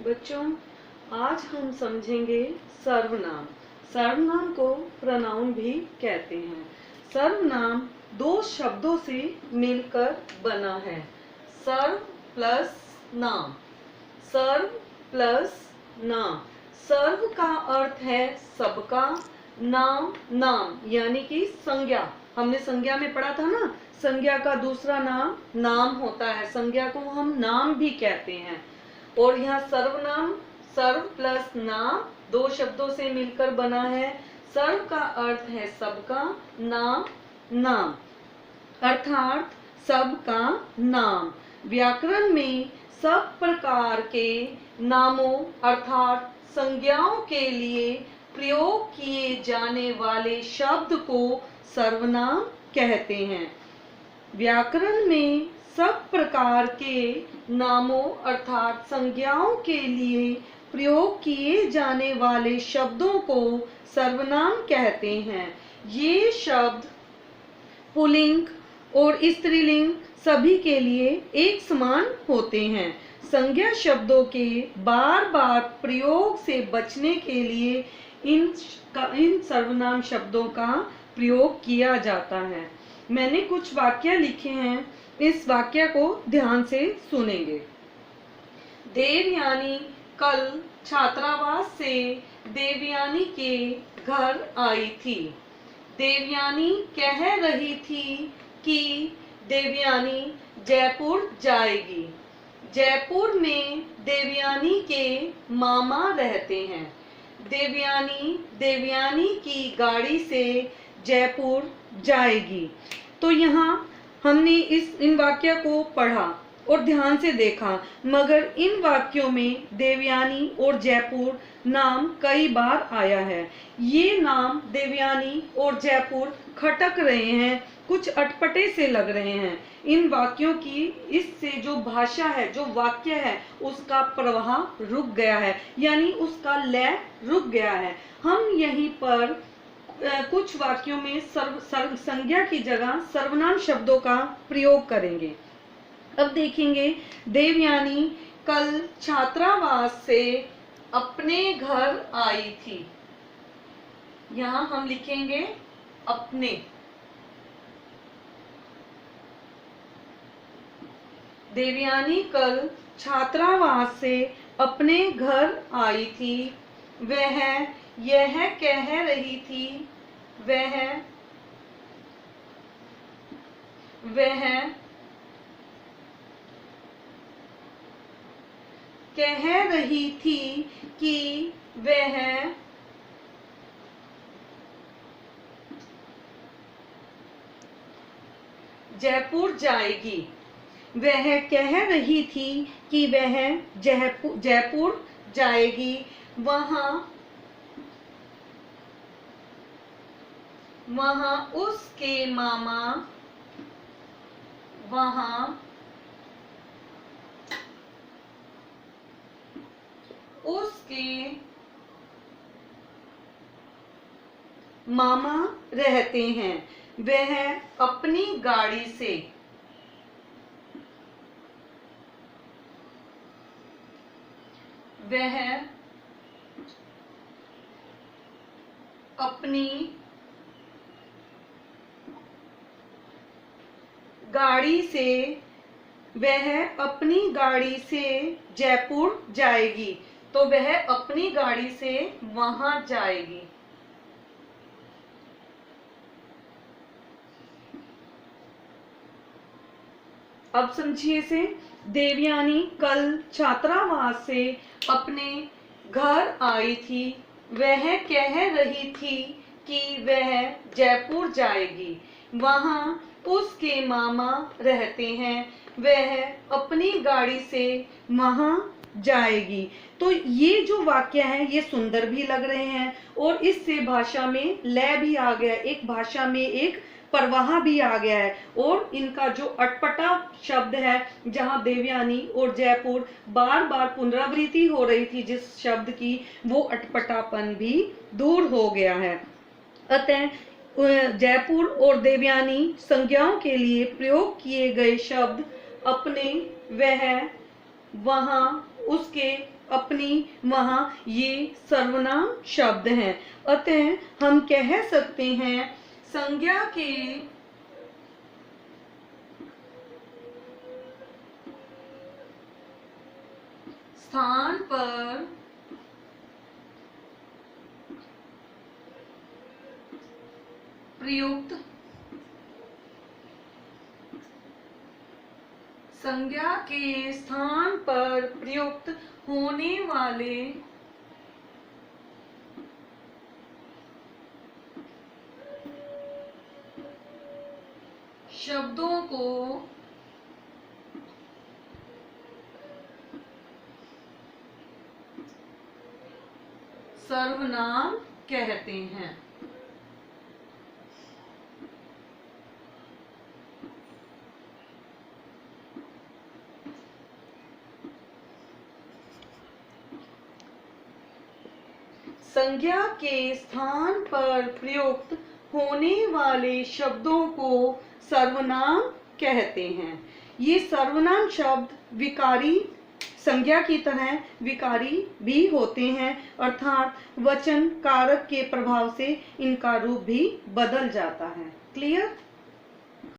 बच्चों, आज हम समझेंगे सर्वनाम। सर्वनाम को प्रोनाउन भी कहते हैं। सर्वनाम दो शब्दों से मिलकर बना है। सर्व प्लस नाम। सर्व प्लस नाम। सर्व का अर्थ है सबका, नाम नाम यानी कि संज्ञा। हमने संज्ञा में पढ़ा था ना, संज्ञा का दूसरा नाम नाम होता है। संज्ञा को हम नाम भी कहते हैं। और यहाँ सर्वनाम सर्व प्लस नाम दो शब्दों से मिलकर बना है। सर्व का अर्थ है सबका, नाम नाम अर्थात सबका नाम। व्याकरण में सब प्रकार के नामों अर्थात संज्ञाओं के लिए प्रयोग किए जाने वाले शब्द को सर्वनाम कहते हैं। व्याकरण में सब प्रकार के नामों अर्थात संज्ञाओं के लिए प्रयोग किए जाने वाले शब्दों को सर्वनाम कहते हैं। ये शब्द पुल्लिंग और स्त्रीलिंग सभी के लिए एक समान होते हैं। संज्ञा शब्दों के बार बार प्रयोग से बचने के लिए इन सर्वनाम शब्दों का प्रयोग किया जाता है। मैंने कुछ वाक्य लिखे हैं, इस वाक्य को ध्यान से सुनेंगे। देवयानी कल छात्रावास से देवयानी के घर आई थी। देवयानी कह रही थी कि देवयानी जयपुर जाएगी। जयपुर में देवयानी के मामा रहते हैं। देवयानी की गाड़ी से जयपुर जाएगी। तो यहाँ हमने इन वाक्य को पढ़ा और ध्यान से देखा, मगर इन वाक्यों में देवयानी और जयपुर नाम कई बार आया है। ये नाम देवयानी और जयपुर खटक रहे हैं, कुछ अटपटे से लग रहे हैं। इन वाक्यों की इससे जो भाषा है, जो वाक्य है, उसका प्रवाह रुक गया है, यानी उसका लय रुक गया है। हम यहीं पर कुछ वाक्यों में संज्ञा की जगह सर्वनाम शब्दों का प्रयोग करेंगे। अब देखेंगे, देवयानी कल छात्रावास से अपने घर आई थी। यहाँ हम लिखेंगे अपने। देवयानी कल छात्रावास से अपने घर आई थी। वह यह कह रही थी। वह कह रही थी कि वह जयपुर जाएगी। वह कह रही थी कि वह जयपुर जाएगी। वहाँ उसके मामा रहते हैं। वह अपनी गाड़ी से अपनी गाड़ी से जयपुर जाएगी। तो वह अपनी गाड़ी से वहां जाएगी। अब समझिए इसे। देवयानी कल छात्रावास से अपने घर आई थी। वह कह रही थी कि वह जयपुर जाएगी। वहाँ उसके मामा रहते हैं। वह अपनी गाड़ी से वहां जाएगी। तो ये जो वाक्य हैं ये सुंदर भी लग रहे हैं और इससे भाषा में लय भी आ गया, एक भाषा में एक प्रवाह भी आ गया है। और इनका जो अटपटा शब्द है, जहां देवयानी और जयपुर बार बार पुनरावृत्ति हो रही थी जिस शब्द की, वो अटपटापन भी दूर हो गया है। अतः जयपुर और देवयानी संज्ञाओं के लिए प्रयोग किए गए शब्द अपने, वह, वहां, उसके अपनी वहाँ ये सर्वनाम शब्द हैं। अतः हम कह सकते हैं संज्ञा के स्थान पर प्रयुक्त संज्ञा के स्थान पर प्रयुक्त होने वाले शब्दों को सर्वनाम कहते हैं। संज्ञा के स्थान पर प्रयुक्त होने वाले शब्दों को सर्वनाम कहते हैं। ये सर्वनाम शब्द विकारी संज्ञा की तरह विकारी भी होते हैं, अर्थात वचन कारक के प्रभाव से इनका रूप भी बदल जाता है। क्लियर?